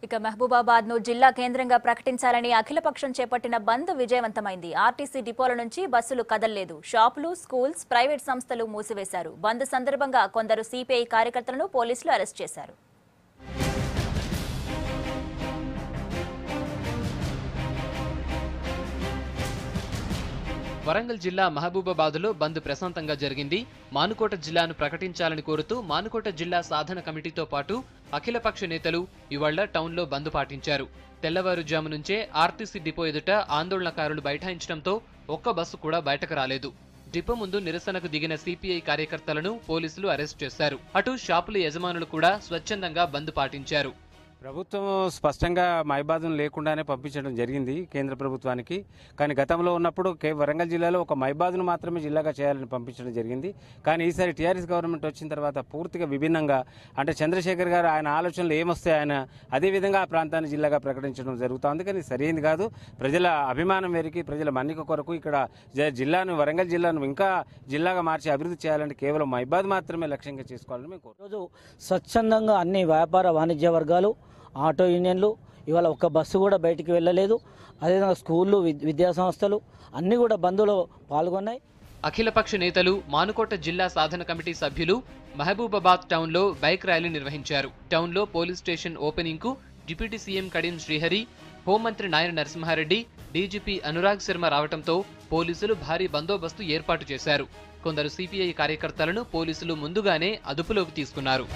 ఇక మహబూబాబాద్ ను జిల్లా కేంద్రంగా ప్రకటించాలని అఖిలపక్షం చేపట్టిన బంద్ విజయవంతమైంది. ఆర్టీసీ డిపోల నుంచి బస్సులు కదల్లేదు. షాపులు, స్కూల్స్, ప్రైవేట్ సంస్థలు మూసివేశారు. బంద్ సందర్భంగా కొందరు సిపిఐ కార్యకర్తలను పోలీసులు అరెస్ట్ చేశారు. వరంగల్ జిల్లా మహబూబాబాద్లో బంద్ ప్రశాంతంగా జరిగింది. మానుకోట జిల్లాను ప్రకటించాలని కోరుతూ మానుకోట జిల్లా సాధన కమిటీతో పాటు అఖిలపక్ష నేతలు ఇవాళ టౌన్లో బంద్ పాటించారు. తెల్లవారుజాము నుంచే ఆర్టీసీ డిపో ఎదుట ఆందోళనకారులు బైఠాయించడంతో ఒక్క బస్సు కూడా బయటకు రాలేదు. డిపో ముందు నిరసనకు దిగిన సిపిఐ కార్యకర్తలను పోలీసులు అరెస్ట్ చేశారు. అటు షాపుల యజమానులు కూడా స్వచ్ఛందంగా బంద్ పాటించారు. ప్రభుత్వం స్పష్టంగా మైబాదును లేకుండానే పంపించడం జరిగింది కేంద్ర ప్రభుత్వానికి. కానీ గతంలో ఉన్నప్పుడు వరంగల్ జిల్లాలో ఒక మైబాదును మాత్రమే జిల్లాగా చేయాలని పంపించడం జరిగింది. కానీ ఈసారి టీఆర్ఎస్ గవర్నమెంట్ వచ్చిన తర్వాత పూర్తిగా విభిన్నంగా, అంటే చంద్రశేఖర్ గారు ఆయన ఆలోచనలు ఏమొస్తే ఆయన అదేవిధంగా ఆ ప్రాంతాన్ని జిల్లాగా ప్రకటించడం జరుగుతుంది. కానీ సరైనది కాదు. ప్రజల అభిమానం మేరకు, ప్రజల మన్నిక కొరకు ఇక్కడ వరంగల్ జిల్లాను ఇంకా జిల్లాగా మార్చి అభివృద్ధి చేయాలంటే కేవలం మైబాద్ మాత్రమే లక్ష్యంగా చేసుకోవాలని మేము ఈరోజు స్వచ్ఛందంగా అన్ని వ్యాపార వాణిజ్య వర్గాలు, ఆటో యూనియన్లు ఇవాళ ఒక్క బస్సు కూడా బయటికి వెళ్ళలేదు. అదేవిధంగా స్కూళ్ళు, విద్యా సంస్థలు అన్నీ కూడా బంద్లో పాల్గొన్నాయి. అఖిలపక్ష నేతలు, మానుకోట జిల్లా సాధన కమిటీ సభ్యులు మహబూబాబాద్ టౌన్లో బైక్ ర్యాలీ నిర్వహించారు. టౌన్లో పోలీస్ స్టేషన్ ఓపెనింగ్ కు డిప్యూటీ సీఎం కడియం శ్రీహరి, హోంమంత్రి నాయన నరసింహారెడ్డి, డీజీపీ అనురాగ్ శర్మ రావడంతో పోలీసులు భారీ బందోబస్తు ఏర్పాటు చేశారు. కొందరు సిపిఐ కార్యకర్తలను పోలీసులు ముందుగానే అదుపులోకి తీసుకున్నారు.